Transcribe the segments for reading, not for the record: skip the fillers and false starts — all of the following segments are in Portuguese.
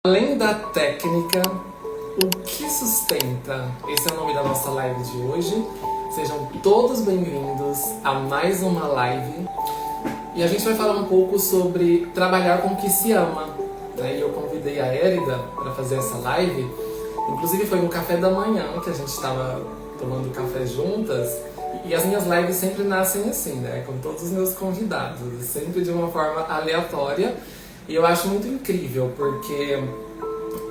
Além da técnica, o que sustenta? Esse é o nome da nossa live de hoje. Sejam todos bem-vindos a mais uma live. E a gente vai falar um pouco sobre trabalhar com o que se ama, né? E eu convidei a Érida para fazer essa live. Inclusive foi no café da manhã que a gente estava tomando café juntas. E as minhas lives sempre nascem assim, né? Com todos os meus convidados, sempre de uma forma aleatória. E eu acho muito incrível, porque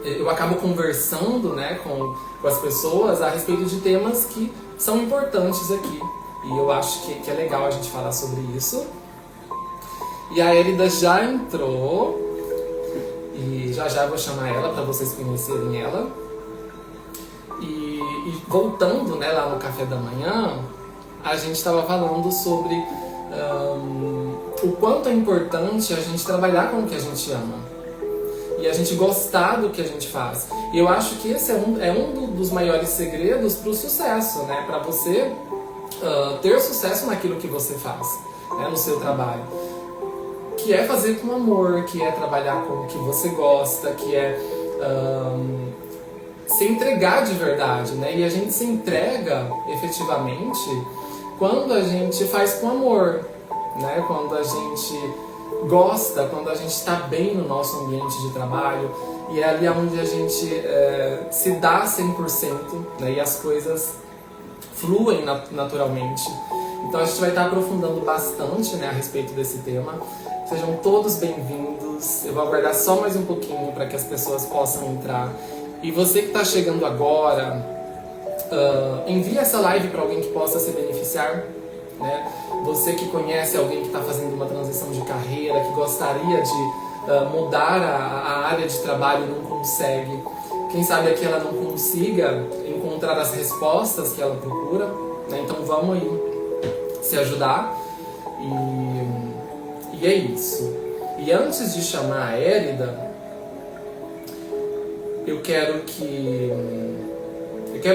eu acabo conversando, né, com as pessoas a respeito de temas que são importantes aqui. E eu acho que é legal a gente falar sobre isso. E a Érida já entrou. E já eu vou chamar ela para vocês conhecerem ela. E voltando, né, lá no café da manhã, a gente estava falando sobre o quanto é importante a gente trabalhar com o que a gente ama e a gente gostar do que a gente faz. E eu acho que esse é um dos maiores segredos para o sucesso, né? Para você ter sucesso naquilo que você faz, né? No seu trabalho, que é fazer com amor, que é trabalhar com o que você gosta, que é se entregar de verdade, né? E a gente se entrega efetivamente quando a gente faz com amor, né? Quando a gente gosta, quando a gente está bem no nosso ambiente de trabalho, e é ali onde a gente se dá 100%, né? E as coisas fluem naturalmente. Então a gente vai estar aprofundando bastante, né, a respeito desse tema. Sejam todos bem-vindos. Eu vou aguardar só mais um pouquinho para que as pessoas possam entrar. E você que está chegando agora, envie essa live para alguém que possa se beneficiar, né? Você que conhece alguém que está fazendo uma transição de carreira, que gostaria de mudar a área de trabalho e não consegue. Quem sabe aqui ela não consiga encontrar as respostas que ela procura, né? Então vamos aí se ajudar. E é isso. E antes de chamar a Érida, eu quero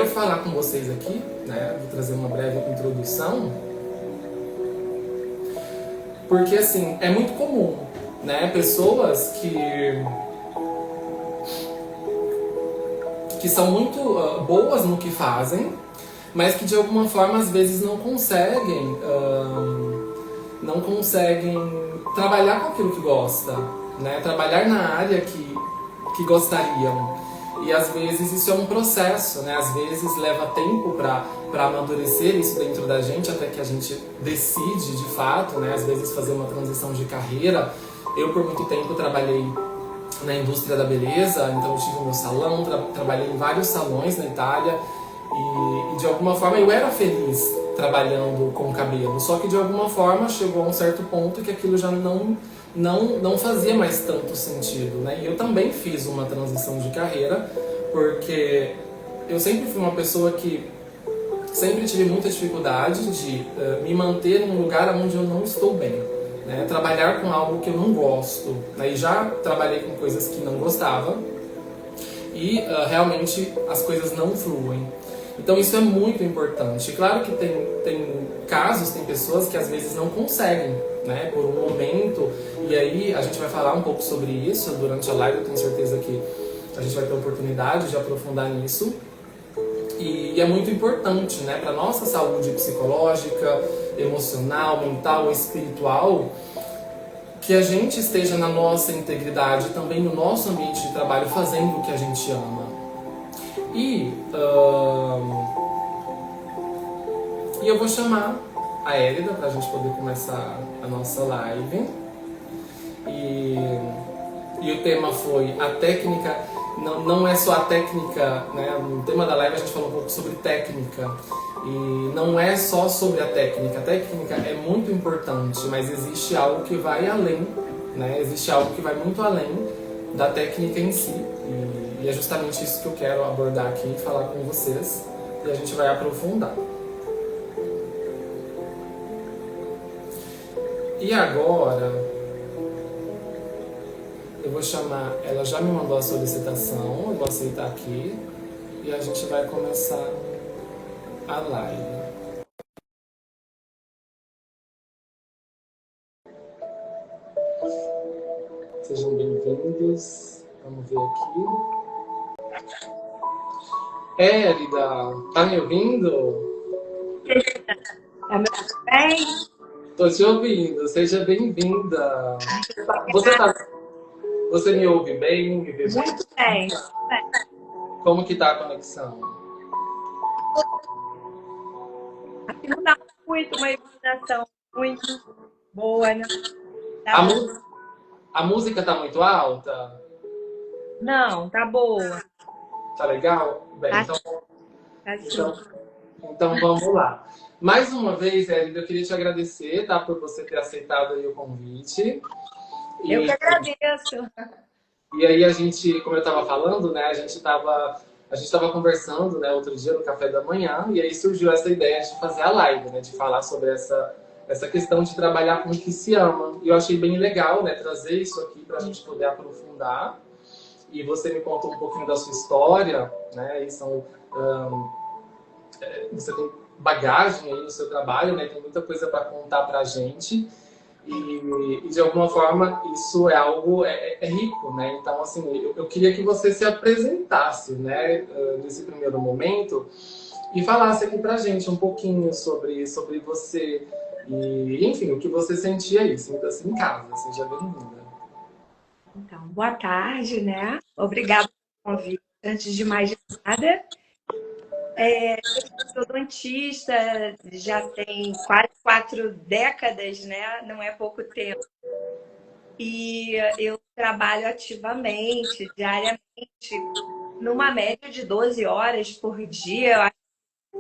falar com vocês aqui, né? Vou trazer uma breve introdução, porque assim, é muito comum, né? Pessoas que são muito boas no que fazem, mas que de alguma forma às vezes não conseguem trabalhar com aquilo que gosta, né? Trabalhar na área que gostariam. E às vezes isso é um processo, né? Às vezes leva tempo para amadurecer isso dentro da gente, até que a gente decide de fato, né? Às vezes fazer uma transição de carreira. Eu por muito tempo trabalhei na indústria da beleza, então eu tive o meu salão, trabalhei em vários salões na Itália e de alguma forma eu era feliz trabalhando com cabelo, só que de alguma forma chegou a um certo ponto que aquilo já não fazia mais tanto sentido, né? E eu também fiz uma transição de carreira, porque eu sempre fui uma pessoa que sempre tive muita dificuldade de me manter em um lugar onde eu não estou bem, né? Trabalhar com algo que eu não gosto, né? E já trabalhei com coisas que não gostava e realmente as coisas não fluem. Então isso é muito importante. Claro que tem casos, tem pessoas que às vezes não conseguem, né, por um momento, e aí a gente vai falar um pouco sobre isso durante a live. Eu tenho certeza que a gente vai ter oportunidade de aprofundar nisso. E é muito importante, né, para nossa saúde psicológica, emocional, mental, espiritual, que a gente esteja na nossa integridade, também no nosso ambiente de trabalho, fazendo o que a gente ama. E eu vou chamar a Érida para a gente poder começar a nossa live. E o tema foi a técnica. Não é só a técnica, né? No tema da live a gente falou um pouco sobre técnica. E não é só sobre a técnica. A técnica é muito importante, mas existe algo que vai além, né? Existe algo que vai muito além da técnica em si. E é justamente isso que eu quero abordar aqui e falar com vocês. E a gente vai aprofundar. E agora, eu vou chamar, ela já me mandou a solicitação, eu vou aceitar aqui e a gente vai começar a live. Sejam bem-vindos. Vamos ver aqui. Érida, tá me ouvindo? Tá me ouvindo bem? Tô te ouvindo, seja bem-vinda. Você, Obrigada. você me ouve bem? Me vê bem? Muito bem. Como que tá a conexão? Aqui não tá muito uma iluminação muito boa, não dá A, pra... mu- a música tá muito alta? Não, tá boa. Tá legal? Bem, Tá, então, tá sim. então, então vamos lá. Mais uma vez, Érida, eu queria te agradecer, tá, por você ter aceitado aí o convite. Eu que E agradeço. E aí a gente, como eu estava falando, né, a gente tava conversando, né, outro dia no café da manhã, e aí surgiu essa ideia de fazer a live, né, de falar sobre essa questão de trabalhar com o que se ama. E eu achei bem legal, né, trazer isso aqui para a gente poder aprofundar. E você me contou um pouquinho da sua história, né, e você tem bagagem aí no seu trabalho, né, tem muita coisa para contar para a gente. E de alguma forma isso é algo rico, né? Então assim, eu queria que você se apresentasse, né, nesse primeiro momento e falasse aqui pra gente um pouquinho sobre você e, enfim, o que você sentia aí, sinta-se em casa, seja bem-vinda. Então, boa tarde, né? Obrigada pelo convite. Antes de mais nada, eu sou ortodontista, já tem quase 4 décadas, né? Não é pouco tempo. E eu trabalho ativamente, diariamente, numa média de 12 horas por dia.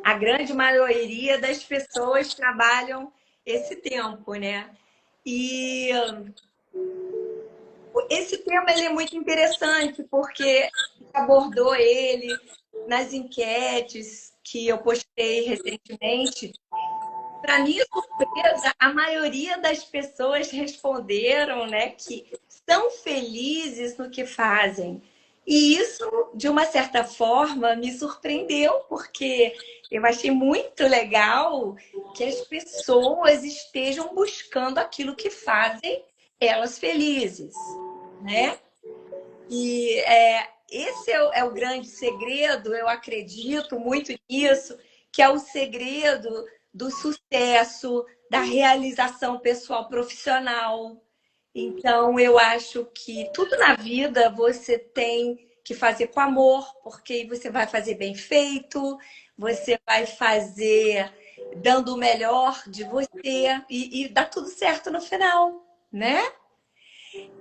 A grande maioria das pessoas trabalham esse tempo, né? E esse tema ele é muito interessante porque abordou ele nas enquetes que eu postei recentemente. Para minha surpresa, a maioria das pessoas responderam, né, que são felizes no que fazem. E isso, de uma certa forma, me surpreendeu, porque eu achei muito legal que as pessoas estejam buscando aquilo que fazem elas felizes, né? E esse é o grande segredo, eu acredito muito nisso, que é o segredo do sucesso, da realização pessoal profissional. Então, eu acho que tudo na vida você tem que fazer com amor, porque você vai fazer bem feito, você vai fazer dando o melhor de você e dá tudo certo no final, né?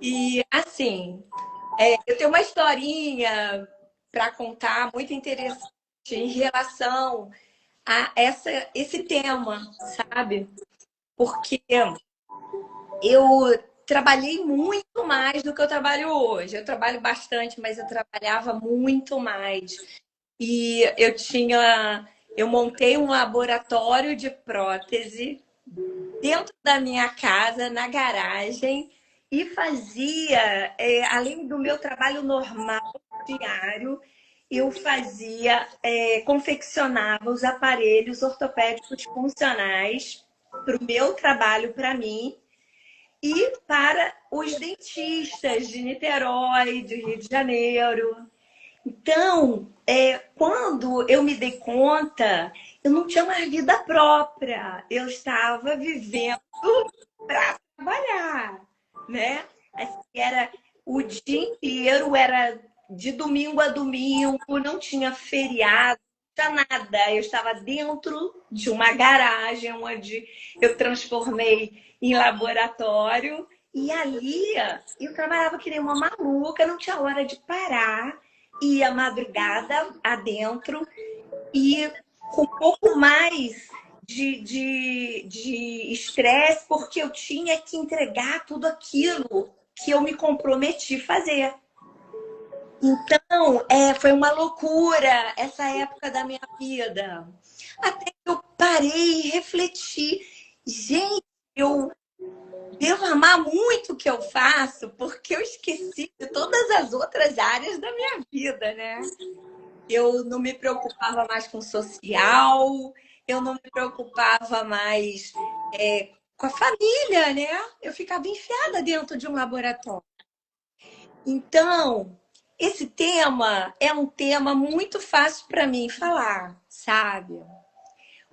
E assim, eu tenho uma historinha para contar muito interessante em relação a esse tema, sabe? Porque eu trabalhei muito mais do que eu trabalho hoje. Eu trabalho bastante, mas eu trabalhava muito mais. E eu montei um laboratório de prótese dentro da minha casa, na garagem, e fazia, além do meu trabalho normal, diário, eu fazia, confeccionava os aparelhos ortopédicos funcionais para o meu trabalho, para mim, e para os dentistas de Niterói, de Rio de Janeiro. Então, quando eu me dei conta, eu não tinha mais vida própria. Eu estava vivendo para trabalhar, né? Assim, era o dia inteiro, era de domingo a domingo, não tinha feriado, não tinha nada. Eu estava dentro de uma garagem onde eu transformei em laboratório e ali eu trabalhava que nem uma maluca, não tinha hora de parar, ia madrugada adentro e com um pouco mais de estresse, porque eu tinha que entregar tudo aquilo que eu me comprometi a fazer. Então, foi uma loucura essa época da minha vida. Até que eu parei e refleti. Gente, eu devo amar muito o que eu faço, porque eu esqueci de todas as outras áreas da minha vida, né? Eu não me preocupava mais com social, eu não me preocupava mais com a família, né? Eu ficava enfiada dentro de um laboratório. Então, esse tema é um tema muito fácil para mim falar, sabe?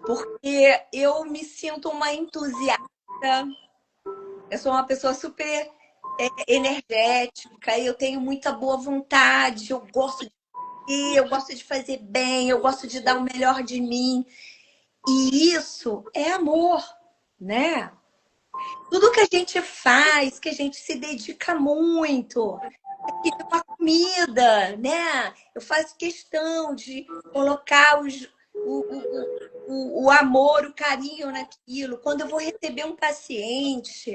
Porque eu me sinto uma entusiasta, eu sou uma pessoa super energética, eu tenho muita boa vontade, eu gosto de fazer bem, eu gosto de dar o melhor de mim. E isso é amor, né? Tudo que a gente faz, que a gente se dedica muito, que nem uma comida, né? Eu faço questão de colocar o amor, o carinho naquilo. Quando eu vou receber um paciente,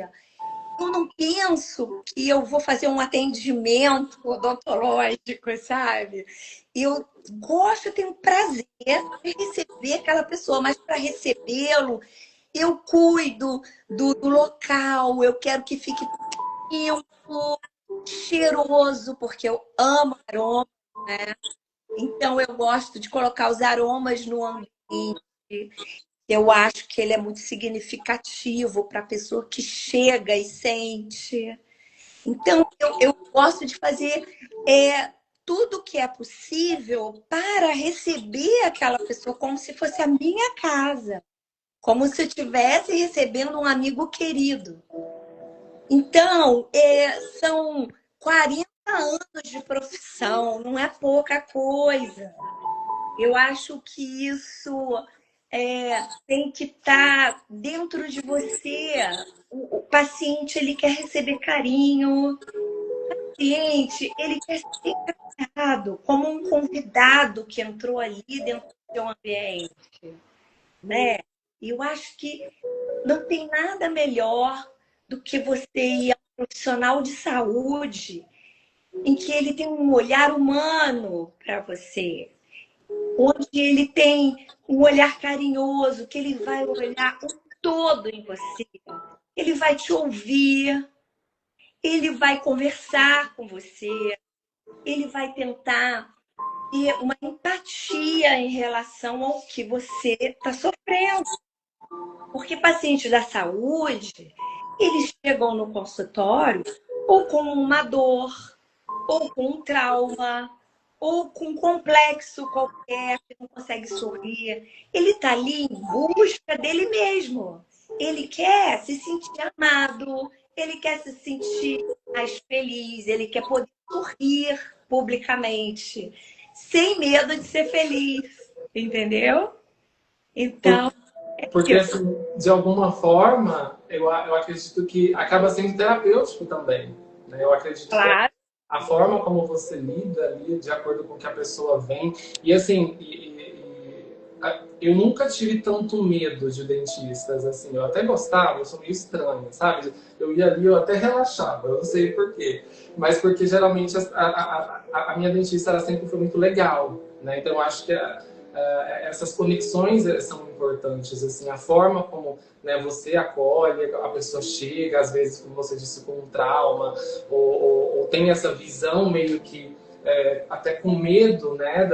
eu não penso que eu vou fazer um atendimento odontológico, sabe? Eu gosto, eu tenho prazer de receber aquela pessoa, mas para recebê-lo, eu cuido do local, eu quero que fique limpo, cheiroso, porque eu amo aroma, né? Então eu gosto de colocar os aromas no ambiente. Eu acho que ele é muito significativo para a pessoa que chega e sente. Então eu gosto de fazer tudo que é possível para receber aquela pessoa como se fosse a minha casa, como se eu estivesse recebendo um amigo querido. Então, são 40 anos de profissão, não é pouca coisa. Eu acho que isso tem que estar dentro de você. O paciente, ele quer receber carinho. O paciente, ele quer ser tratado como um convidado que entrou ali dentro do seu ambiente, né? E eu acho que não tem nada melhor do que você ir a um profissional de saúde em que ele tem um olhar humano para você, onde ele tem um olhar carinhoso, que ele vai olhar o todo em você. Ele vai te ouvir, ele vai conversar com você, ele vai tentar ter uma empatia em relação ao que você está sofrendo. Porque pacientes da saúde, eles chegam no consultório ou com uma dor, ou com um trauma, ou com um complexo qualquer, que não consegue sorrir. Ele está ali em busca dele mesmo. Ele quer se sentir amado, ele quer se sentir mais feliz, ele quer poder sorrir publicamente, sem medo de ser feliz, entendeu? Então, Porque, assim, de alguma forma, eu acredito que acaba sendo terapêutico também. Né? Eu acredito que claro, a forma como você lida ali, de acordo com o que a pessoa vem. E, assim, eu nunca tive tanto medo de dentistas, assim. Eu até gostava, eu sou meio estranho, sabe? Eu ia ali, eu até relaxava, eu não sei por quê. Mas porque, geralmente, a minha dentista ela sempre foi muito legal, né? Então, eu acho que essas conexões são importantes, assim, a forma como, né, você acolhe, a pessoa chega, às vezes, como você disse, com um trauma, ou tem essa visão meio que até com medo, né,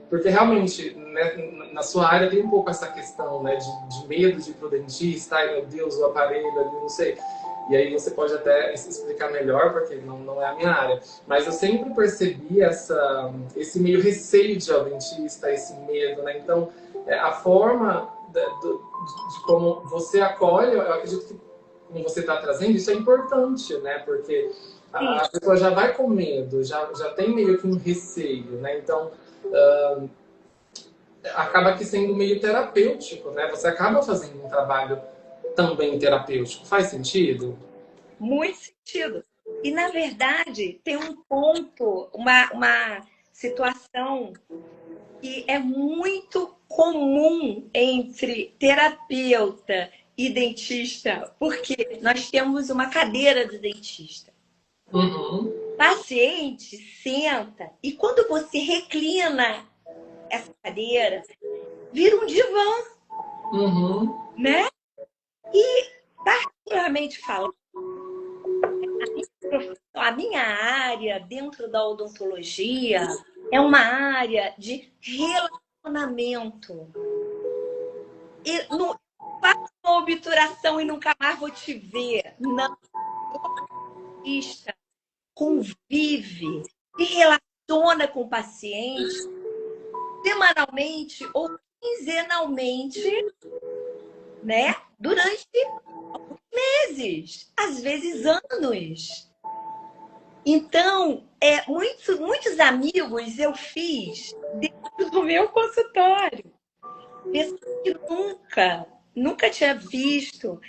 porque realmente, né, na sua área tem um pouco essa questão, né, de medo de ir pro dentista, ai meu Deus, o aparelho ali, não sei. E aí você pode até explicar melhor, porque não é a minha área. Mas eu sempre percebi esse meio receio de ir ao dentista, esse medo, né? Então, a forma de como você acolhe, eu acredito que como você está trazendo, isso é importante, né? Porque sim. a pessoa já vai com medo, já tem meio que um receio, né? Então, acaba que sendo meio terapêutico, né? Você acaba fazendo um trabalho também terapêutico. Faz sentido? Muito sentido. E, na verdade, tem um ponto, uma situação que é muito comum entre terapeuta e dentista, porque nós temos uma cadeira de dentista. Uhum. O paciente senta e quando você reclina essa cadeira, vira um divã, Uhum. né? E, particularmente falando, a minha área dentro da odontologia é uma área de relacionamento. E não faço uma obturação e nunca mais vou te ver. Não, artista convive, se relaciona. funciona com o paciente semanalmente ou quinzenalmente, né? Durante meses, às vezes anos. Então, muitos amigos eu fiz dentro do meu consultório. Pessoas que nunca tinha visto.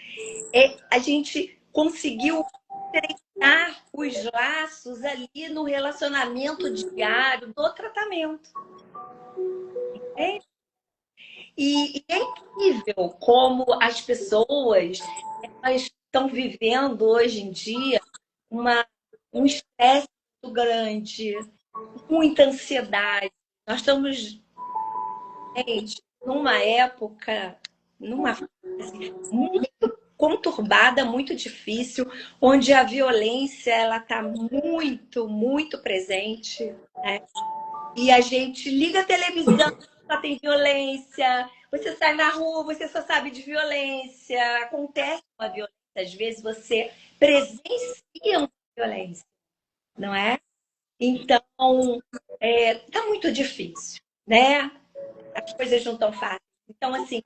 A gente conseguiu treinar os laços ali no relacionamento diário do tratamento. É? E é incrível como as pessoas elas estão vivendo hoje em dia um estresse muito grande, muita ansiedade. Nós estamos, gente, numa época, numa fase muito conturbada, muito difícil, onde a violência ela está muito presente, né? E a gente liga a televisão, só tem violência. Você sai na rua, você só sabe de violência. Acontece uma violência. Às vezes você presencia uma violência, não é? Então, tá muito difícil, né? As coisas não estão fáceis. Então, assim,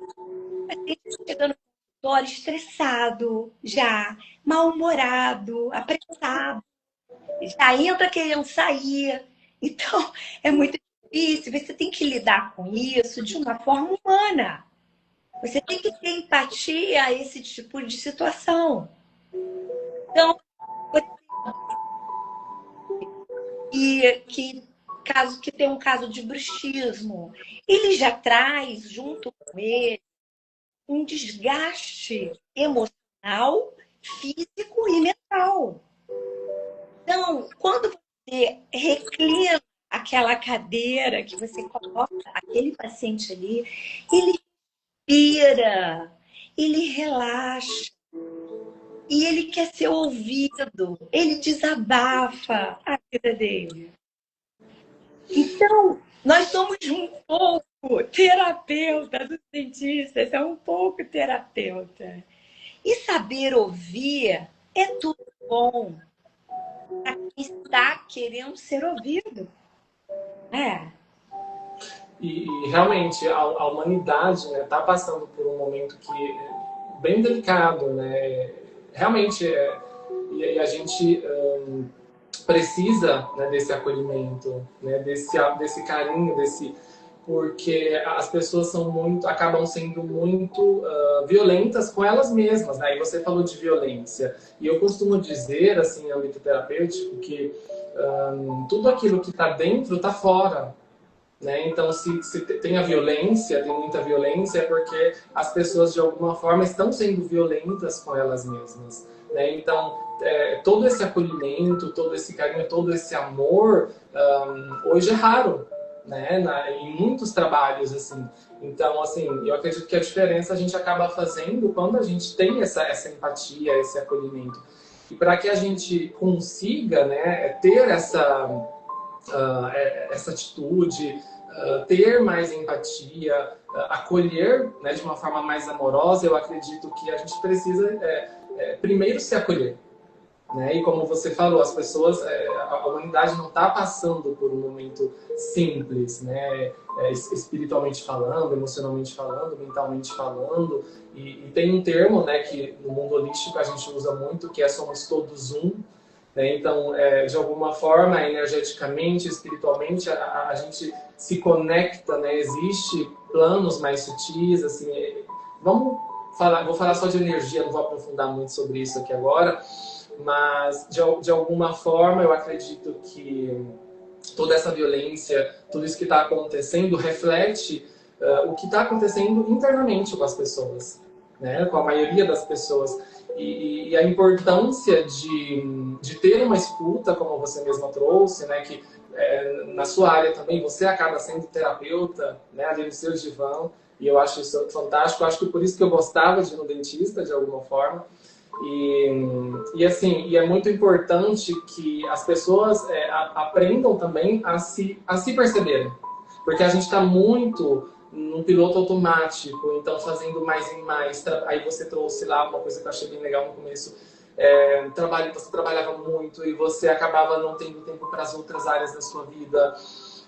a gente chegando no consultório estressado, já, mal-humorado, apressado, já entra querendo sair. Então, é muito difícil. Você tem que lidar com isso de uma forma humana. Você tem que ter empatia a esse tipo de situação. Então, que tem um caso de bruxismo, ele já traz junto com ele um desgaste emocional, físico e mental. Então, quando você reclina aquela cadeira que você coloca aquele paciente ali, ele respira, ele relaxa e ele quer ser ouvido, ele desabafa a vida dele. Então, nós somos um pouco terapeuta dos dentistas, é um pouco terapeuta. E saber ouvir é tudo bom para quem está querendo ser ouvido. E realmente a humanidade está passando por um momento que é bem delicado, né? Realmente, e a gente precisa, né, desse acolhimento, né, desse carinho, porque as pessoas acabam sendo muito violentas com elas mesmas, né? E você falou de violência. E eu costumo dizer, assim, no âmbito terapêutico, que tudo aquilo que está dentro está fora. Né? Então, se tem a violência, tem muita violência, é porque as pessoas, de alguma forma, estão sendo violentas com elas mesmas. Né? Então, todo esse acolhimento, todo esse carinho, todo esse amor, hoje é raro, né? Em muitos trabalhos, assim. Então, assim, eu acredito que a diferença a gente acaba fazendo quando a gente tem essa empatia, esse acolhimento. E para que a gente consiga, né, ter essa atitude, ter mais empatia, acolher, né, de uma forma mais amorosa, eu acredito que a gente precisa primeiro se acolher. Né? E como você falou, as pessoas, a humanidade não está passando por um momento simples, né? Espiritualmente falando, emocionalmente falando, mentalmente falando. E tem um termo, né, que no mundo holístico a gente usa muito, que é somos todos um. Né? Então, de alguma forma, energeticamente, espiritualmente, a gente se conecta, né? Existe planos mais sutis, assim. Vou falar só de energia, não vou aprofundar muito sobre isso aqui agora, mas de alguma forma eu acredito que toda essa violência, tudo isso que está acontecendo reflete o que está acontecendo internamente com as pessoas, né? Com a maioria das pessoas. E a importância de ter uma escuta, como você mesma trouxe, né? Que na sua área também você acaba sendo terapeuta, né? Ali no seu divã, e eu acho isso fantástico. Eu acho que por isso que eu gostava de ir no dentista, de alguma forma. E assim, e é muito importante que as pessoas aprendam também a se perceberem. Porque a gente está muito num piloto automático, então fazendo mais e mais. Aí você trouxe lá uma coisa que eu achei bem legal no começo, você trabalhava muito e você acabava não tendo tempo para as outras áreas da sua vida.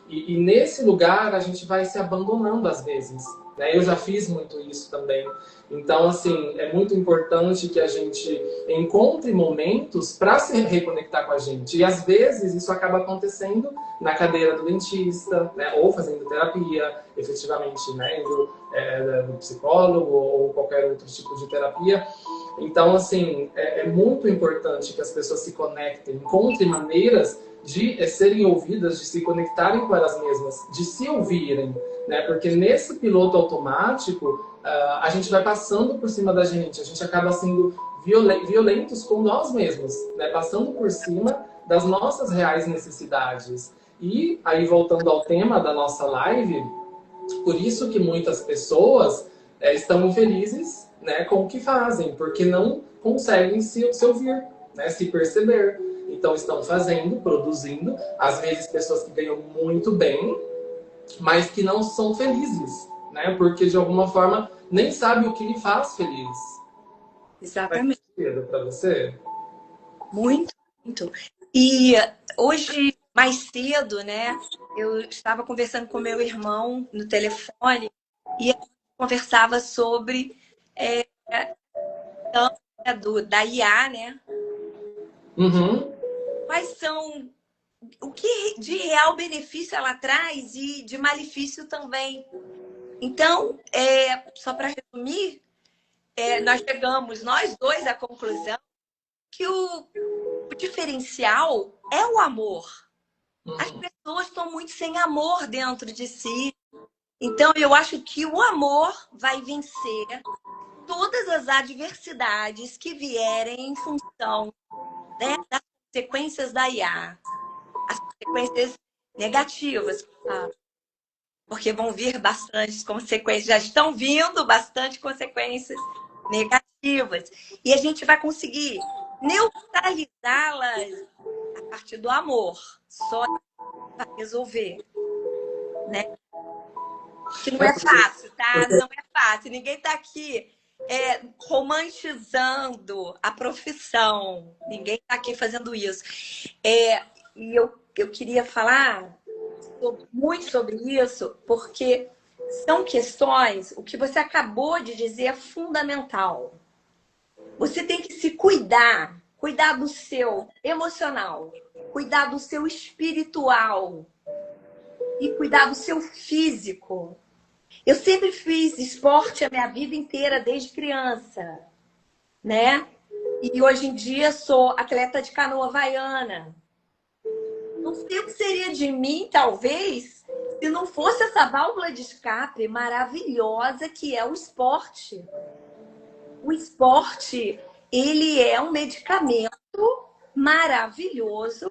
E nesse lugar a gente vai se abandonando às vezes, né? Eu já fiz muito isso também. Então, assim, é muito importante que a gente encontre momentos para se reconectar com a gente. E às vezes isso acaba acontecendo na cadeira do dentista, né? Ou fazendo terapia, efetivamente, né? Indo no psicólogo ou qualquer outro tipo de terapia. Então, assim, é muito importante que as pessoas se conectem, encontrem maneiras de serem ouvidas, de se conectarem com elas mesmas, de se ouvirem, né? Porque nesse piloto automático, a gente vai passando por cima da gente, a gente acaba sendo violentos com nós mesmos, né? Passando por cima das nossas reais necessidades. E aí, voltando ao tema da nossa live, por isso que muitas pessoas estão infelizes, né, com o que fazem, porque não conseguem se ouvir, né, se perceber. Então estão fazendo, produzindo, às vezes pessoas que ganham muito bem, mas que não são felizes, né, porque de alguma forma nem sabe o que lhe faz feliz. Exatamente. Para você? Muito, muito. E hoje, mais cedo, né, eu estava conversando com meu irmão no telefone e a gente conversava sobre da IA, né? Uhum. Quais são, o que de real benefício ela traz e de malefício também. Então, só para resumir, nós chegamos, nós dois, à conclusão que o diferencial é o amor. As pessoas estão muito sem amor dentro de si. Então, eu acho que o amor vai vencer todas as adversidades que vierem em função, né, das consequências da IA. As consequências negativas, sabe? Porque vão vir bastantes consequências, já estão vindo bastante consequências negativas. E a gente vai conseguir neutralizá-las a partir do amor. Só para resolver, né? Que não é fácil, tá? Não é fácil. Ninguém tá aqui romantizando a profissão. Ninguém tá aqui fazendo isso. E eu queria falar muito sobre isso, porque são questões, o que você acabou de dizer é fundamental. Você tem que se cuidar, cuidar do seu emocional, cuidar do seu espiritual e cuidar do seu físico. Eu sempre fiz esporte a minha vida inteira, desde criança, né? E hoje em dia sou atleta de canoa havaiana. Não sei o que seria de mim, talvez, se não fosse essa válvula de escape maravilhosa que é o esporte. O esporte, ele é um medicamento maravilhoso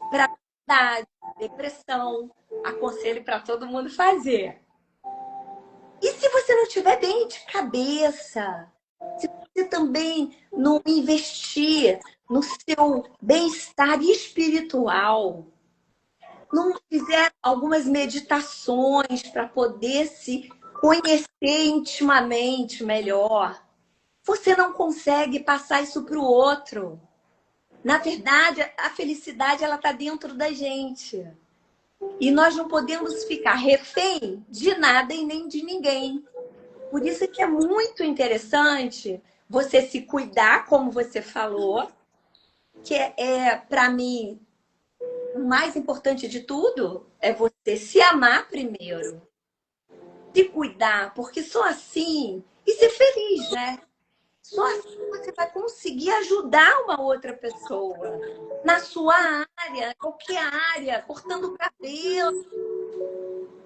para ansiedade, depressão. Aconselho para todo mundo fazer. E se você não estiver bem de cabeça? Se você também não investir no seu bem-estar espiritual, não fizer algumas meditações para poder se conhecer intimamente melhor, você não consegue passar isso para o outro. Na verdade, a felicidade ela está dentro da gente. E nós não podemos ficar refém de nada e nem de ninguém. Por isso que é muito interessante você se cuidar, como você falou, que para mim, o mais importante de tudo é você se amar primeiro. Se cuidar, porque só assim, e ser feliz, né? Só assim você vai conseguir ajudar uma outra pessoa na sua área, qualquer área, cortando cabelo,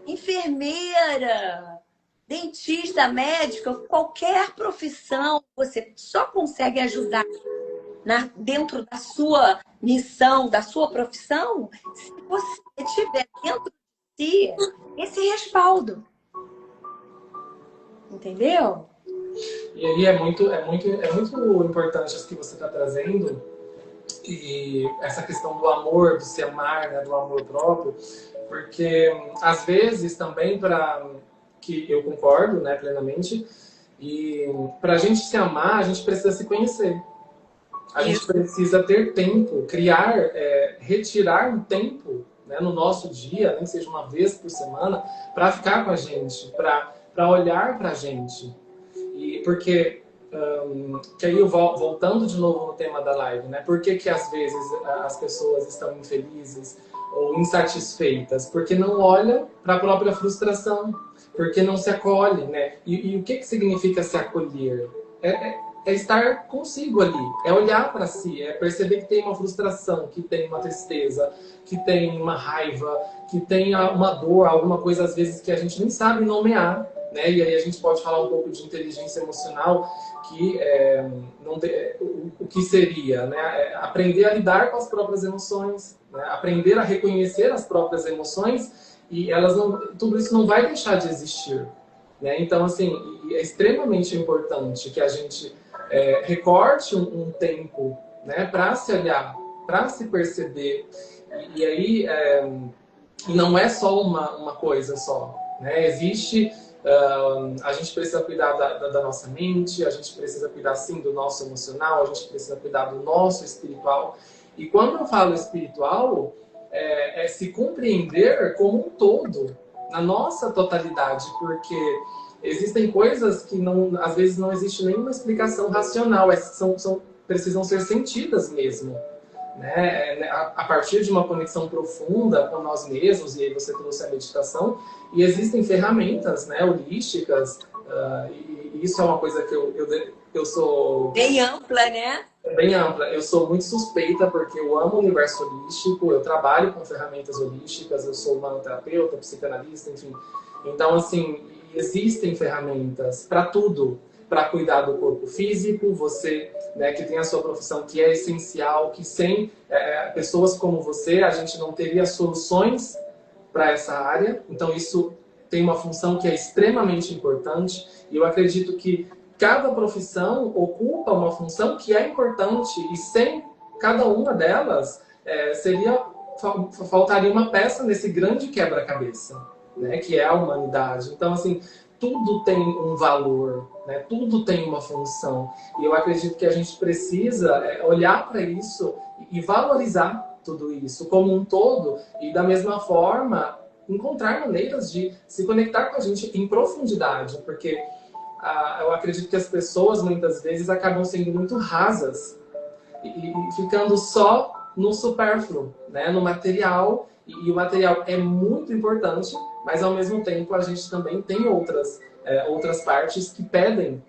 enfermeira, dentista, médica, qualquer profissão, você só consegue ajudar dentro da sua missão, da sua profissão, se você tiver dentro de si esse respaldo. Entendeu? E aí é muito importante isso que você está trazendo, e essa questão do amor, do se amar, né, do amor próprio, porque às vezes também, que eu concordo, né, plenamente, e para a gente se amar, a gente precisa se conhecer. a gente precisa ter tempo, criar, retirar um tempo, né, no nosso dia, nem que seja uma vez por semana, para ficar com a gente, para olhar para a gente. E porque, que aí eu voltando de novo no tema da live, né? Por que às vezes as pessoas estão infelizes ou insatisfeitas? Porque não olham para a própria frustração, porque não se acolhe, né? E o que significa se acolher? É estar consigo ali, é olhar para si, é perceber que tem uma frustração, que tem uma tristeza, que tem uma raiva, que tem uma dor, alguma coisa às vezes que a gente nem sabe nomear, né? E aí a gente pode falar um pouco de inteligência emocional, que o que seria, né? Aprender a lidar com as próprias emoções, né? Aprender a reconhecer as próprias emoções, e tudo isso não vai deixar de existir, né? Então, assim, é extremamente importante que a gente recorte um tempo, né, para se olhar, para se perceber. E aí, não é só uma coisa só, né? Existe... a gente precisa cuidar da nossa mente, a gente precisa cuidar, sim, do nosso emocional, a gente precisa cuidar do nosso espiritual. E quando eu falo espiritual, é se compreender como um todo, na nossa totalidade, porque existem coisas que às vezes não existe nenhuma explicação racional, precisam ser sentidas mesmo, né? A partir de uma conexão profunda com nós mesmos, e aí você trouxe a meditação, e existem ferramentas, né, holísticas, e isso é uma coisa que eu sou... Bem ampla, né? Bem ampla. Eu sou muito suspeita porque eu amo o universo holístico, eu trabalho com ferramentas holísticas, eu sou humanoterapeuta, psicanalista, enfim. Então, assim, existem ferramentas para tudo, para cuidar do corpo físico, você, né, que tem a sua profissão, que é essencial, que sem pessoas como você, a gente não teria soluções para essa área. Então, isso tem uma função que é extremamente importante, e eu acredito que cada profissão ocupa uma função que é importante, e sem cada uma delas, faltaria uma peça nesse grande quebra-cabeça, né, que é a humanidade. Então, assim, tudo tem um valor, né? Tudo tem uma função. E eu acredito que a gente precisa olhar para isso e valorizar tudo isso como um todo, e da mesma forma encontrar maneiras de se conectar com a gente em profundidade, porque eu acredito que as pessoas muitas vezes acabam sendo muito rasas e ficando só no supérfluo, né? No material, e o material é muito importante, mas ao mesmo tempo a gente também tem outras partes que pedem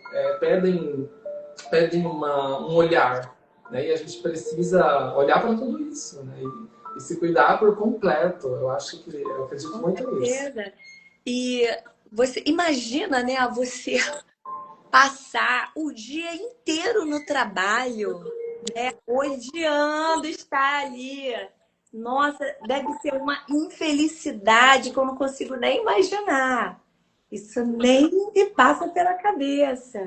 um olhar, né? E a gente precisa olhar para tudo isso, né? E se cuidar por completo. Eu acredito muito nisso. E você imagina, né, você passar o dia inteiro no trabalho, né, odiando estar ali. Nossa, deve ser uma infelicidade que eu não consigo nem imaginar. Isso nem me passa pela cabeça.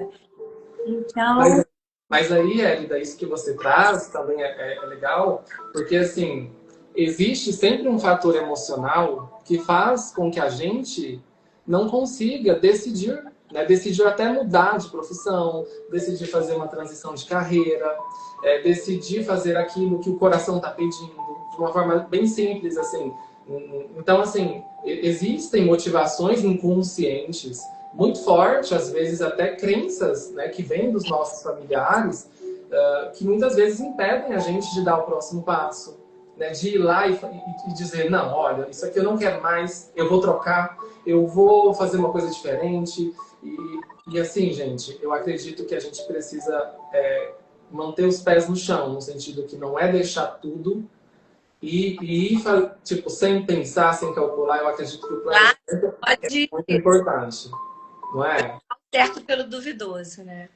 Então... Mas aí, Elida, isso que você traz também é legal, porque, assim, existe sempre um fator emocional que faz com que a gente não consiga decidir, né? Decidir até mudar de profissão, decidir fazer uma transição de carreira, decidir fazer aquilo que o coração está pedindo, de uma forma bem simples, assim. Então, assim, existem motivações inconscientes muito fortes, às vezes até crenças, né, que vêm dos nossos familiares, que muitas vezes impedem a gente de dar o próximo passo, né, de ir lá e dizer, não, olha, isso aqui eu não quero mais, eu vou trocar, eu vou fazer uma coisa diferente. E assim, gente, eu acredito que a gente precisa manter os pés no chão, no sentido que não é deixar tudo e ir, tipo, sem pensar, sem calcular. Eu acredito que o planejamento é muito importante, não é? Certo pelo duvidoso, né?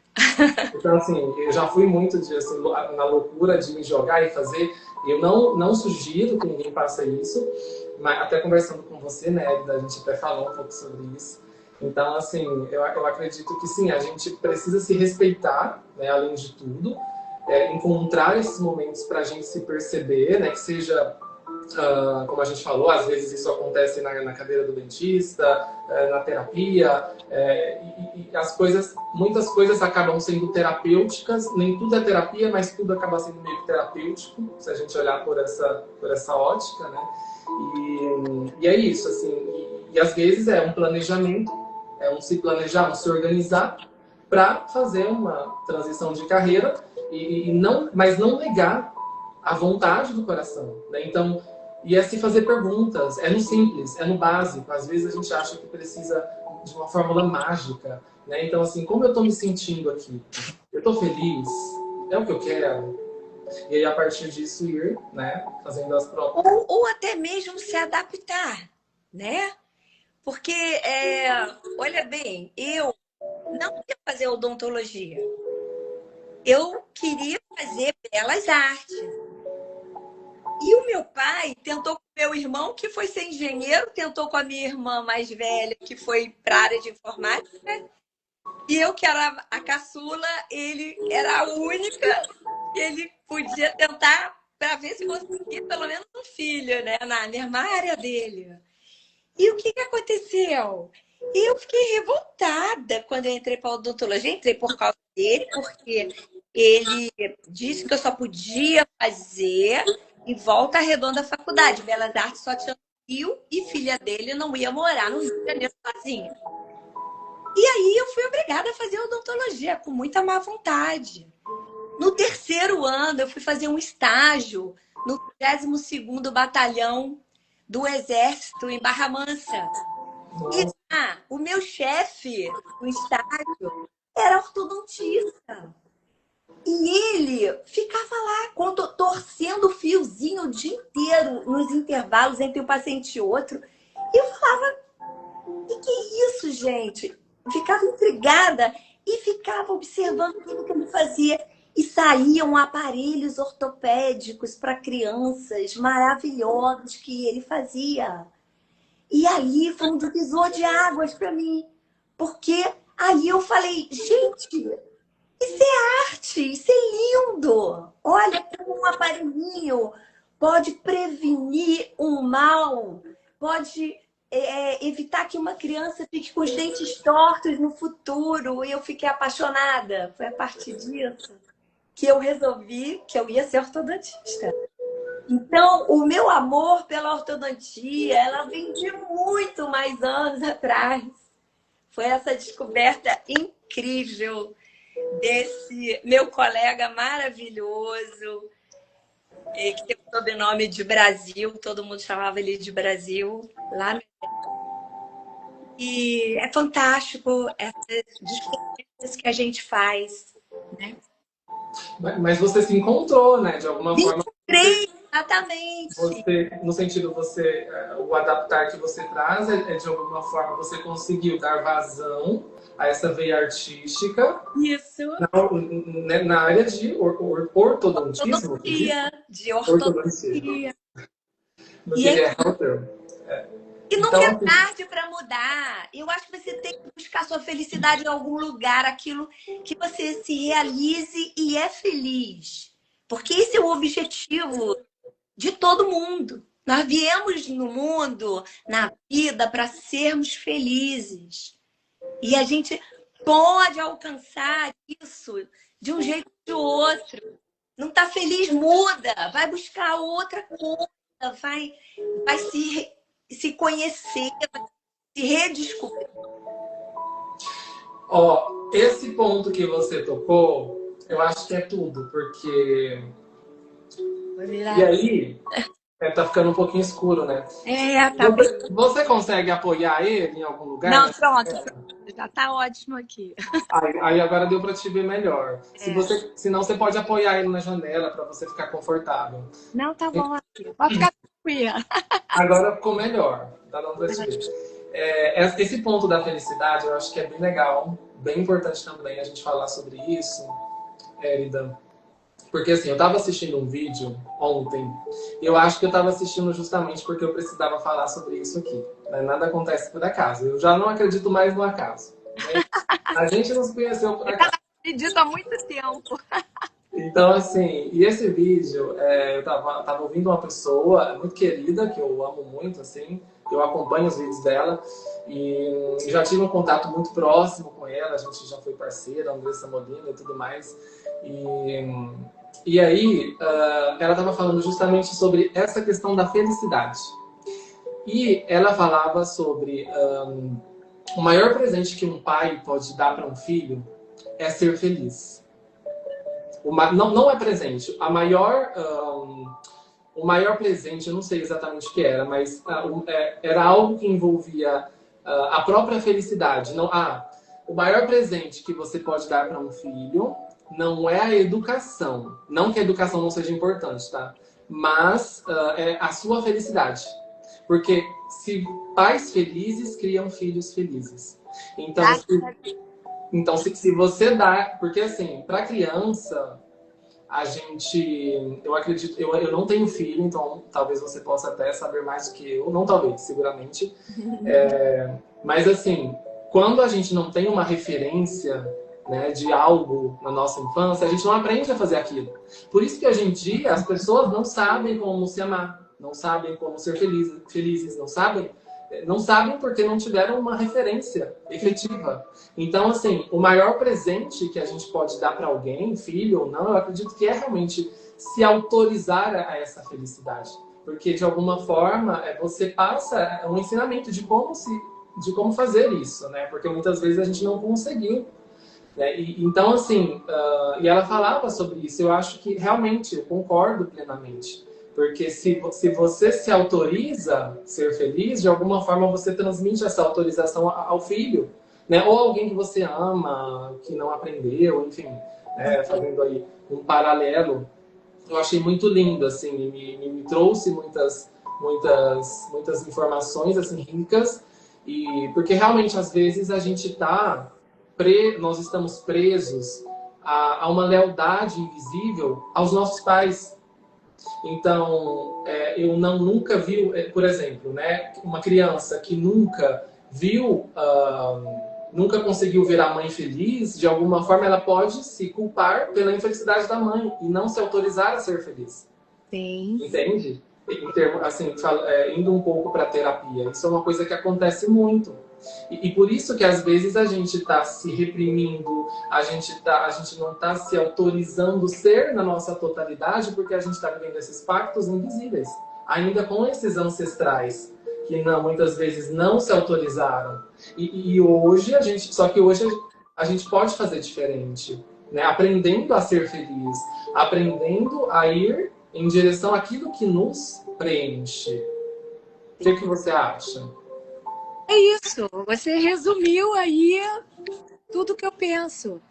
Então, assim, eu já fui muito assim, na loucura de me jogar e fazer. Eu não sugiro que ninguém faça isso, mas até conversando com você, né, a gente até falou um pouco sobre isso. Então, assim, eu acredito que sim, a gente precisa se respeitar, né, além de tudo, encontrar esses momentos para a gente se perceber, né, que seja como a gente falou, às vezes isso acontece na cadeira do dentista, na terapia, e muitas coisas acabam sendo terapêuticas, nem tudo é terapia, mas tudo acaba sendo meio que terapêutico, se a gente olhar por essa ótica, né? E é isso, assim, e às vezes é um planejamento, é um se planejar, um se organizar para fazer uma transição de carreira, mas não negar a vontade do coração, né? Então, e é se fazer perguntas, é no simples, é no básico. Às vezes a gente acha que precisa de uma fórmula mágica, né? Então, assim, como eu estou me sentindo aqui? Eu estou feliz? É o que eu quero? E aí, a partir disso, ir, né, fazendo as próprias. Ou até mesmo se adaptar, né? Porque, olha bem, eu não queria fazer odontologia. Eu queria fazer belas artes. E o meu pai tentou com meu irmão, que foi ser engenheiro, tentou com a minha irmã mais velha, que foi para a área de informática. E eu, que era a caçula, ele era a única que ele podia tentar para ver se conseguia pelo menos um filho, né? Na mesma área dele. E o que aconteceu? Eu fiquei revoltada quando eu entrei para a odontologia. Entrei por causa dele, porque ele disse que eu só podia fazer em Volta Redonda à faculdade. Belas Artes só tinha no Rio e filha dele não ia morar no Rio de Janeiro sozinha. E aí eu fui obrigada a fazer odontologia com muita má vontade. No terceiro ano, eu fui fazer um estágio no 32º Batalhão do Exército em Barra Mansa. E o meu chefe no estágio era ortodontista. E ele ficava lá torcendo o fiozinho o dia inteiro nos intervalos entre um paciente e outro. E eu falava, o que é isso, gente? Eu ficava intrigada e ficava observando tudo que ele fazia. E saíam aparelhos ortopédicos para crianças maravilhosos que ele fazia. E ali foi um divisor de águas para mim. Porque aí eu falei, gente, isso é arte, isso é lindo. Olha como um aparelhinho pode prevenir um mal, pode evitar que uma criança fique com os dentes tortos no futuro. E eu fiquei apaixonada. Foi a partir disso que eu resolvi que eu ia ser ortodontista. Então, o meu amor pela ortodontia, ela vem de muito mais anos atrás. Foi essa descoberta incrível desse meu colega maravilhoso, que tem o sobrenome de Brasil, todo mundo chamava ele de Brasil, lá no... E é fantástico essas descobertas que a gente faz, né? Mas você se encontrou, né? De alguma forma. Exatamente. No sentido, o adaptar que você traz de alguma forma você conseguiu dar vazão a essa veia artística. Isso. Na área de ortodontismo. Ortodontia. Não seria Helter? E nunca é tarde para mudar. Eu acho que você tem que buscar sua felicidade em algum lugar, aquilo que você se realize e é feliz. Porque esse é o objetivo de todo mundo. Nós viemos no mundo, na vida, para sermos felizes. E a gente pode alcançar isso de um jeito ou de outro. Não está feliz, muda. Vai buscar outra coisa. Vai se conhecer, se redescobrir. Esse ponto que você tocou, eu acho que é tudo, porque... E aí, tá ficando um pouquinho escuro, né? Tá bem. Você consegue apoiar ele em algum lugar? Não, pronto. Já tá ótimo aqui. Aí agora deu para te ver melhor. Senão você pode apoiar ele na janela para você ficar confortável. Não, tá bom aqui. Pode ficar tranquila. Agora ficou melhor. Tá dando pra te ver. Esse ponto da felicidade eu acho que é bem legal, bem importante também a gente falar sobre isso, Érida. Porque assim, eu tava assistindo um vídeo ontem, e eu acho que eu tava assistindo justamente porque eu precisava falar sobre isso aqui. Né? Nada acontece por acaso. Eu já não acredito mais no acaso. Né? A gente não se conheceu por acaso. Eu acredito há muito tempo. Então, assim, e esse vídeo, eu tava ouvindo uma pessoa muito querida, que eu amo muito, assim, eu acompanho os vídeos dela, e já tive um contato muito próximo com ela, a gente já foi parceira, Andressa Molina e tudo mais, e aí ela estava falando justamente sobre essa questão da felicidade. E ela falava sobre o maior presente que um pai pode dar para um filho é ser feliz. Não é presente. O maior presente, eu não sei exatamente o que era, mas era algo que envolvia a própria felicidade. Não, o maior presente que você pode dar para um filho não é a educação. Não que a educação não seja importante, tá? Mas é a sua felicidade. Porque se pais felizes criam filhos felizes. Então, se você dá... Porque, assim, para criança, a gente... Eu acredito... Eu não tenho filho, então talvez você possa até saber mais do que eu. Não talvez, seguramente. Mas, assim, quando a gente não tem uma referência, né, de algo na nossa infância, a gente não aprende a fazer aquilo. Por isso que, hoje em dia, as pessoas não sabem como se amar. Não sabem como ser felizes, não sabem porque não tiveram uma referência efetiva. Então, assim, o maior presente que a gente pode dar para alguém, filho ou não, eu acredito que é realmente se autorizar a essa felicidade. Porque, de alguma forma, você passa um ensinamento de como fazer isso, né? Porque muitas vezes a gente não conseguiu. Né? Então, assim, e ela falava sobre isso, eu acho que realmente eu concordo plenamente. Porque se você se autoriza a ser feliz, de alguma forma você transmite essa autorização ao filho, né? Ou alguém que você ama, que não aprendeu, enfim, né? Fazendo aí um paralelo. Eu achei muito lindo, assim, me trouxe muitas informações assim, ricas, porque realmente às vezes a gente nós estamos presos a uma lealdade invisível aos nossos pais. Então, eu nunca vi, por exemplo, né, uma criança que nunca viu, nunca conseguiu ver a mãe feliz, de alguma forma ela pode se culpar pela infelicidade da mãe e não se autorizar a ser feliz. Sim. Entende? Assim, indo um pouco para a terapia. Isso é uma coisa que acontece muito. E por isso que às vezes a gente está se reprimindo, a gente não está se autorizando ser na nossa totalidade, porque a gente está vivendo esses pactos invisíveis, ainda com esses ancestrais, que muitas vezes não se autorizaram. E hoje só que hoje a gente pode fazer diferente, né? Aprendendo a ser feliz, aprendendo a ir em direção àquilo que nos preenche. O que você acha? É isso, você resumiu aí tudo que eu penso.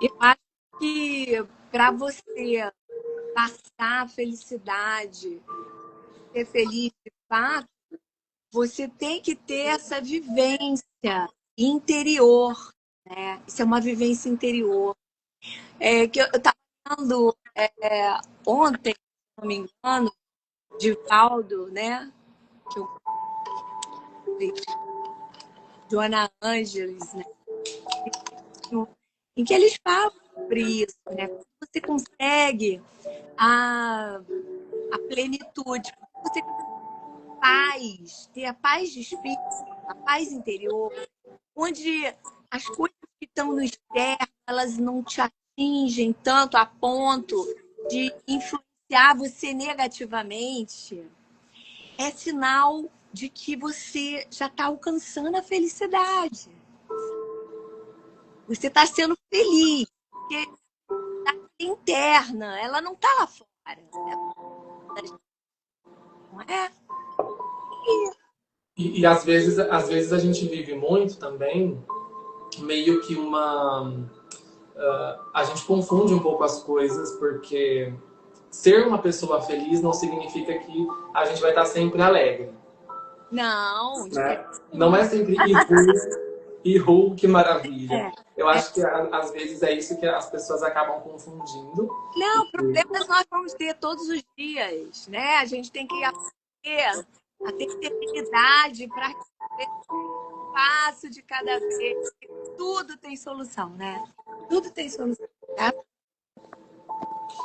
Eu acho que para você passar a felicidade, ser feliz de fato, você tem que ter essa vivência interior, né? Isso é uma vivência interior. Que eu estava falando ontem, se não me engano, de Valdo, né? Que eu Joana Ângeles, né? Em que eles falam sobre isso, né? Como você consegue a plenitude, como você ter a paz de espírito, a paz interior, onde as coisas que estão no externo, elas não te atingem tanto a ponto de influenciar você negativamente, é sinal de que você já está alcançando a felicidade. Você está sendo feliz, porque está interna, ela não está lá fora. Não é? E às vezes a gente vive muito também, meio que a gente confunde um pouco as coisas, porque ser uma pessoa feliz não significa que a gente vai estar sempre alegre. Não, né? Não é sempre que maravilha. Eu acho que às vezes é isso que as pessoas acabam confundindo. Não, problemas nós vamos ter todos os dias, né? A gente tem que aprender a ter serenidade para passo de cada vez. Tudo tem solução, né? Tudo tem solução. Tá?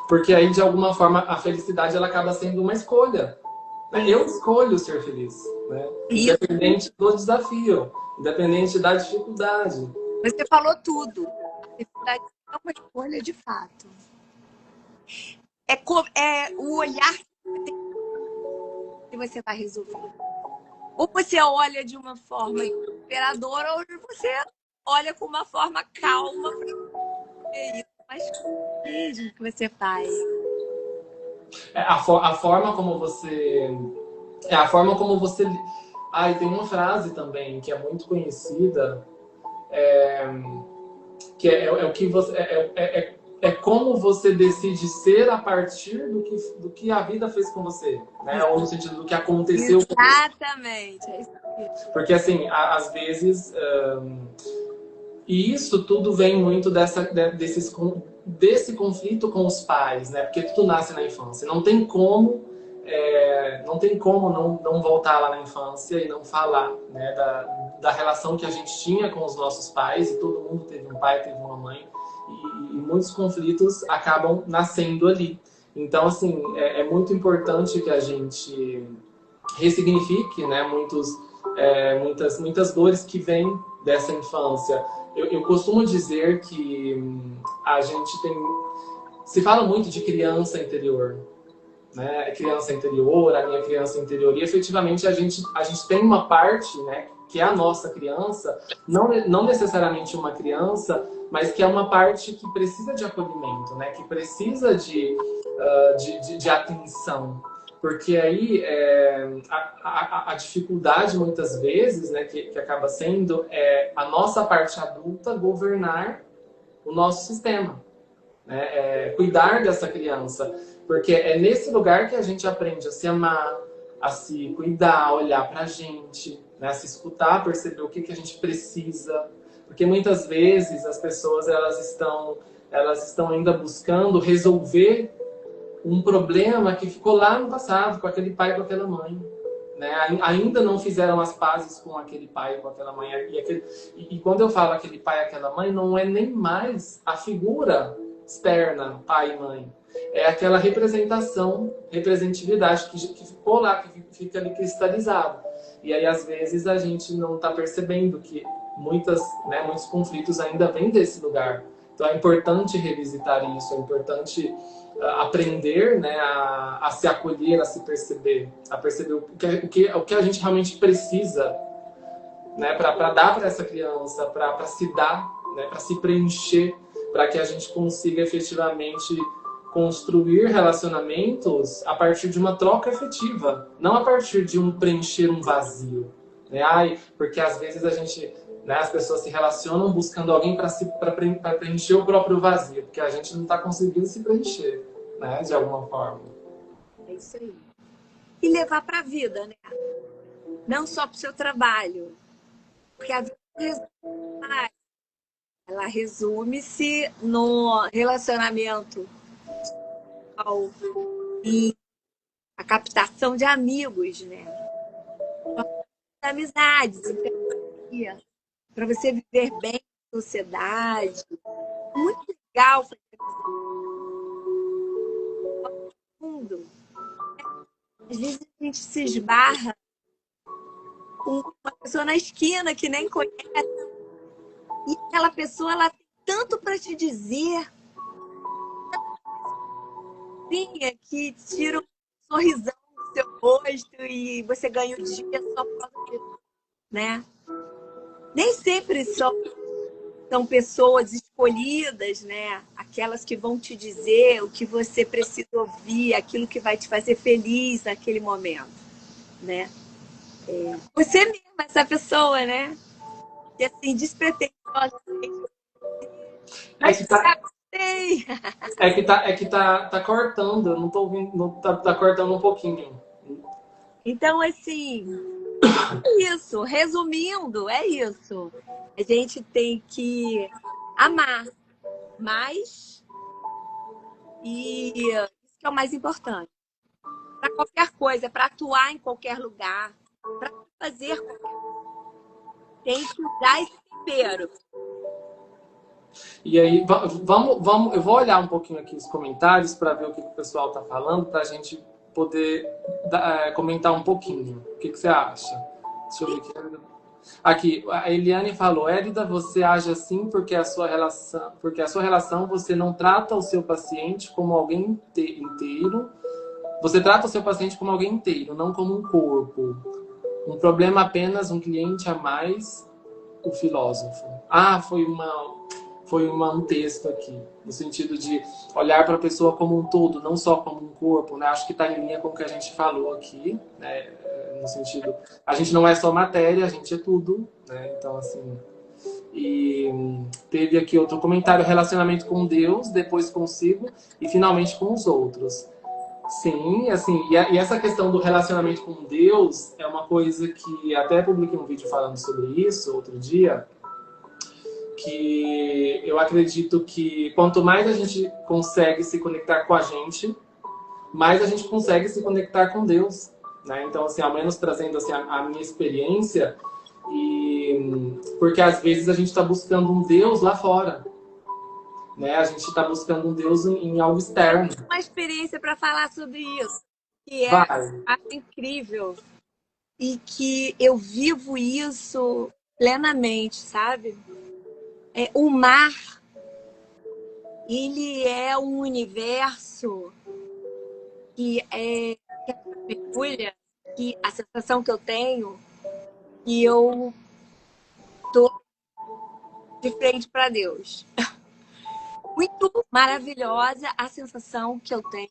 Porque aí, de alguma forma, a felicidade ela acaba sendo uma escolha. Né? Eu escolho ser feliz, né? Independente do desafio, independente da dificuldade. Você falou tudo. A felicidade é uma escolha de fato. É o olhar que você vai resolver. Ou você olha de uma forma desesperadora, ou você olha com uma forma calma para ver isso. Mas mesmo que você faz. A forma como você... a forma como você... Ah, e tem uma frase também que é muito conhecida, que é o que você... É como você decide ser a partir do que a vida fez com você, né? Ou no sentido do que aconteceu com você. Exatamente. É isso mesmo. Porque, assim, às vezes... E isso tudo vem muito desse conflito com os pais, né? Porque tudo nasce na infância. Não tem como não voltar lá na infância e não falar, né? Da relação que a gente tinha com os nossos pais. E todo mundo teve um pai, teve uma mãe. E muitos conflitos acabam nascendo ali. Então, assim, é muito importante que a gente ressignifique, né? Muitas dores que vêm dessa infância. Eu costumo dizer que a gente tem... Se fala muito de criança interior, né? Criança interior, a minha criança interior. E efetivamente a gente tem uma parte, né? Que é a nossa criança, não necessariamente uma criança, mas que é uma parte que precisa de acolhimento, né? Que precisa de atenção. Porque aí a dificuldade muitas vezes, né, que acaba sendo a nossa parte adulta governar o nosso sistema, né? Cuidar dessa criança. Porque é nesse lugar que a gente aprende a se amar, a se cuidar, a olhar pra gente, né, a se escutar, perceber o que a gente precisa. Porque muitas vezes as pessoas elas estão ainda buscando resolver um problema que ficou lá no passado, com aquele pai e com aquela mãe. Né? Ainda não fizeram as pazes com aquele pai e com aquela mãe. E quando eu falo aquele pai e aquela mãe, não é nem mais a figura externa, pai e mãe. É aquela representatividade que ficou lá, que fica ali cristalizado. E aí, às vezes, a gente não está percebendo que muitos conflitos ainda vêm desse lugar. Então, é importante revisitar isso, é importante aprender, né, a se acolher, a se perceber, a perceber o que a gente realmente precisa, né, para dar para essa criança, para se dar, né, para se preencher, para que a gente consiga efetivamente construir relacionamentos a partir de uma troca efetiva, não a partir de preencher um vazio, né? Porque às vezes a gente, né, as pessoas se relacionam buscando alguém para preencher o próprio vazio, porque a gente não está conseguindo se preencher, né, de alguma forma. É isso aí. E levar para a vida, né? Não só para o seu trabalho, porque a vida ela resume-se no relacionamento e a captação de amigos, né? Amizades, para você viver bem na sociedade. Muito legal fazer mundo. Às vezes a gente se esbarra com uma pessoa na esquina que nem conhece. E aquela pessoa, ela tem tanto para te dizer. Que tira um sorrisão do seu rosto e você ganha o dia só por causa disso, né? Nem sempre são pessoas escolhidas, né? Aquelas que vão te dizer o que você precisa ouvir, aquilo que vai te fazer feliz naquele momento, né? Você mesma, essa pessoa, né? E assim, despretensiosa. Mas tá cortando, eu não tô ouvindo, tá cortando um pouquinho. Então, assim, é isso. Resumindo, é isso. A gente tem que amar mais e isso que é o mais importante. Para qualquer coisa, para atuar em qualquer lugar, para fazer qualquer coisa. tem que usar esse tempero. E aí, vamos, eu vou olhar um pouquinho aqui os comentários para ver o que o pessoal está falando, para a gente poder comentar um pouquinho. O que você acha? Deixa eu ver aqui. Aqui, a Eliane falou: Élida, você age assim porque a sua relação você não trata o seu paciente como alguém inteiro. Você trata o seu paciente como alguém inteiro, não como um corpo. Um problema apenas um cliente a mais, o filósofo. Ah, foi um texto aqui, no sentido de olhar para a pessoa como um todo, não só como um corpo, né? Acho que está em linha com o que a gente falou aqui, né? No sentido, a gente não é só matéria, a gente é tudo, né? Então, assim... E teve aqui outro comentário: relacionamento com Deus, depois consigo e finalmente com os outros. Sim, assim, e essa questão do relacionamento com Deus é uma coisa que até publiquei um vídeo falando sobre isso outro dia, que eu acredito que quanto mais a gente consegue se conectar com a gente, mais a gente consegue se conectar com Deus, né? Então, assim, ao menos trazendo assim, a minha experiência, porque às vezes a gente está buscando um Deus lá fora, né? A gente está buscando um Deus em algo externo. Uma experiência para falar sobre isso, que Vai. acho incrível e que eu vivo isso plenamente, sabe? O mar, ele é um universo que mergulha, que a sensação que eu tenho, que eu tô de frente para Deus. Muito maravilhosa a sensação que eu tenho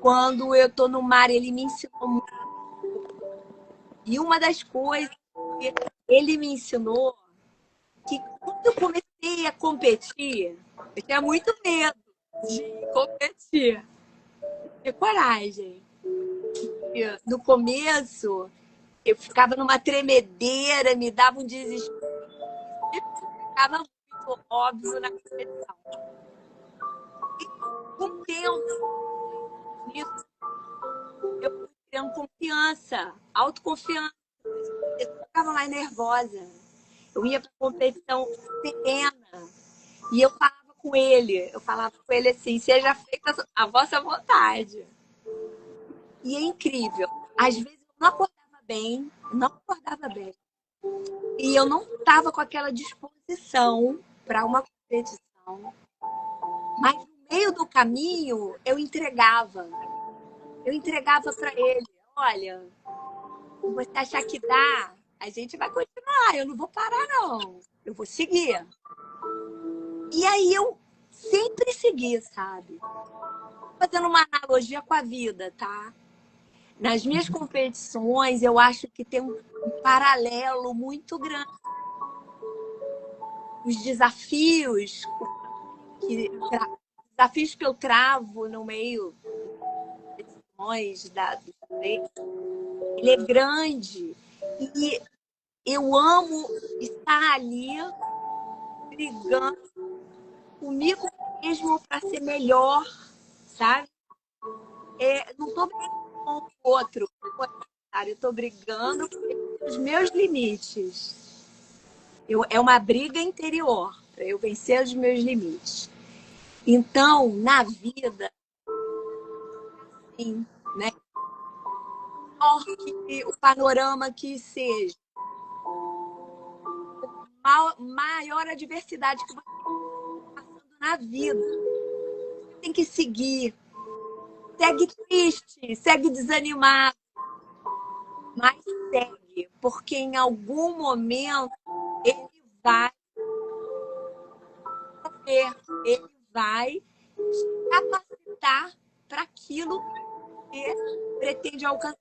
quando eu tô no mar. Ele me ensinou muito. E uma das coisas que ele me ensinou, que quando eu comecei a competir, eu tinha muito medo de competir, ter coragem. E no começo, eu ficava numa tremedeira, me dava um desespero, ficava muito óbvio na competição. E com o tempo, nisso, eu fui criando confiança, autoconfiança. Eu ficava mais nervosa. Eu ia para a competição serena. E eu falava com ele assim: seja feita a vossa vontade. E é incrível. Às vezes eu não acordava bem, E eu não estava com aquela disposição para uma competição. Mas no meio do caminho, eu entregava. Eu entregava para ele: olha, se você achar que dá, a gente vai continuar. Eu não vou parar, não. Eu vou seguir. E aí eu sempre segui, sabe? Fazendo uma analogia com a vida, tá? Nas minhas competições, eu acho que tem um paralelo muito grande. Os desafios que eu travo no meio das competições, ele é grande. E eu amo estar ali brigando comigo mesmo para ser melhor, sabe? Não estou brigando com o outro, eu estou brigando pelos meus limites. É uma briga interior para eu vencer os meus limites. Então, na vida, assim, né? O panorama que seja, maior a diversidade que você está passando na vida, você tem que seguir. Segue triste, segue desanimado, mas segue, porque em algum momento ele vai poder, ele vai te capacitar para aquilo que você pretende alcançar.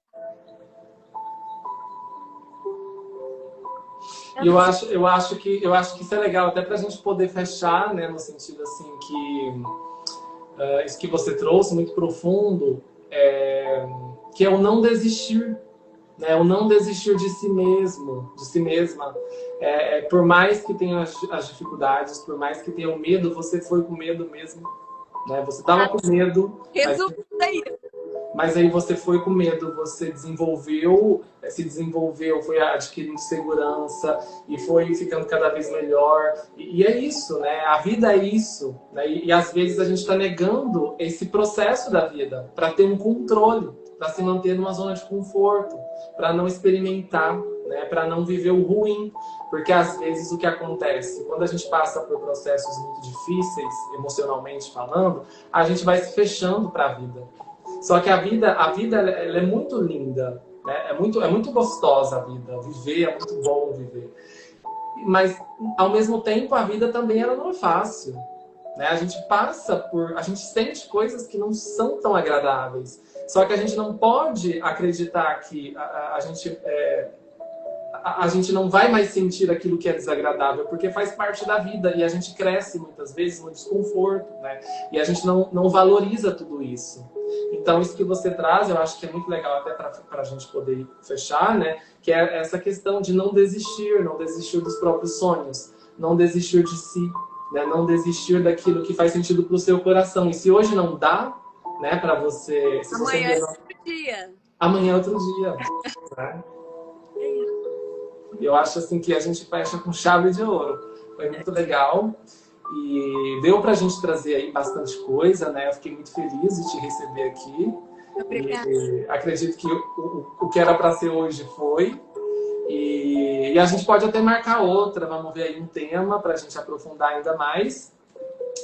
Eu acho que isso é legal até para a gente poder fechar, né, no sentido assim que isso que você trouxe muito profundo, que é o não desistir, né, o não desistir de si mesmo, de si mesma. Por mais que tenha as dificuldades, por mais que tenha o medo, você foi com medo mesmo, né? Você estava com medo, Resumindo aí. mas aí você foi com medo, você se desenvolveu, foi adquirindo segurança e foi ficando cada vez melhor. E é isso, né? A vida é isso, né? E às vezes a gente está negando esse processo da vida para ter um controle, para se manter numa zona de conforto, para não experimentar, né? Para não viver o ruim. Porque às vezes o que acontece, quando a gente passa por processos muito difíceis, emocionalmente falando, a gente vai se fechando para a vida. Só que a vida ela é muito linda, né? É muito gostosa a vida, viver é muito bom viver. Mas ao mesmo tempo a vida também ela não é fácil, né? A gente a gente sente coisas que não são tão agradáveis. Só que a gente não pode acreditar que a gente não vai mais sentir aquilo que é desagradável, porque faz parte da vida e a gente cresce muitas vezes no desconforto, né? E a gente não valoriza tudo isso. Então, isso que você traz, eu acho que é muito legal até para a gente poder fechar, né? Que é essa questão de não desistir dos próprios sonhos, não desistir de si, né? Não desistir daquilo que faz sentido para o seu coração. E se hoje não dá, né, para você... Se Amanhã você é outro dia. Amanhã é outro dia, né? Eu acho assim que a gente fecha com chave de ouro. Foi muito legal. E deu pra gente trazer aí bastante coisa, né? Eu fiquei muito feliz de te receber aqui. Obrigada. E acredito que o que era para ser hoje foi. E a gente pode até marcar outra, vamos ver aí um tema para a gente aprofundar ainda mais.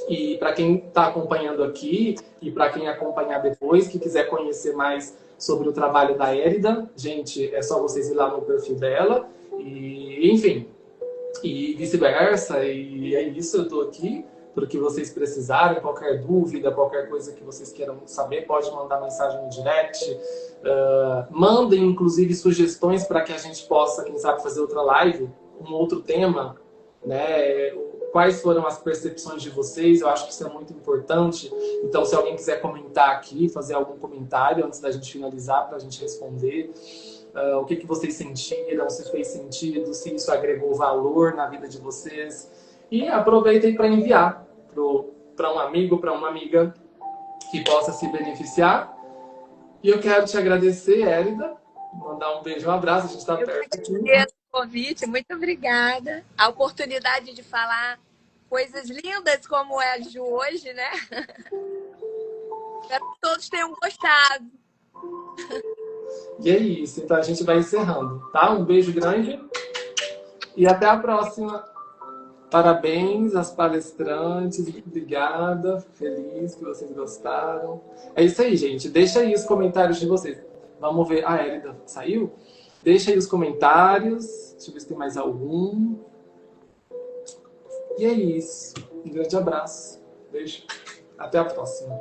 E para quem está acompanhando aqui e para quem acompanhar depois, que quiser conhecer mais sobre o trabalho da Érida, gente, é só vocês ir lá no perfil dela. E, enfim, e vice-versa, e é isso, eu estou aqui para o que vocês precisarem, qualquer dúvida, qualquer coisa que vocês queiram saber, pode mandar mensagem no direct, mandem inclusive sugestões para que a gente possa, quem sabe, fazer outra live, um outro tema, né? Quais foram as percepções de vocês, eu acho que isso é muito importante, então se alguém quiser comentar aqui, fazer algum comentário antes da gente finalizar, para a gente responder. O que vocês sentiram, se fez sentido, se isso agregou valor na vida de vocês. E aproveitem para enviar para um amigo, para uma amiga que possa se beneficiar. E eu quero te agradecer, Érida, mandar um beijo, um abraço, a gente está perto aqui. Eu agradeço o convite, muito obrigada. A oportunidade de falar coisas lindas como é a de hoje, né? Espero que todos tenham gostado. E é isso, então a gente vai encerrando, tá? Um beijo grande e até a próxima. Parabéns às palestrantes, obrigada, feliz que vocês gostaram. É isso aí, gente, deixa aí os comentários de vocês. Vamos ver, a Érida saiu? Deixa aí os comentários, deixa eu ver se tem mais algum. E é isso, um grande abraço, beijo, até a próxima.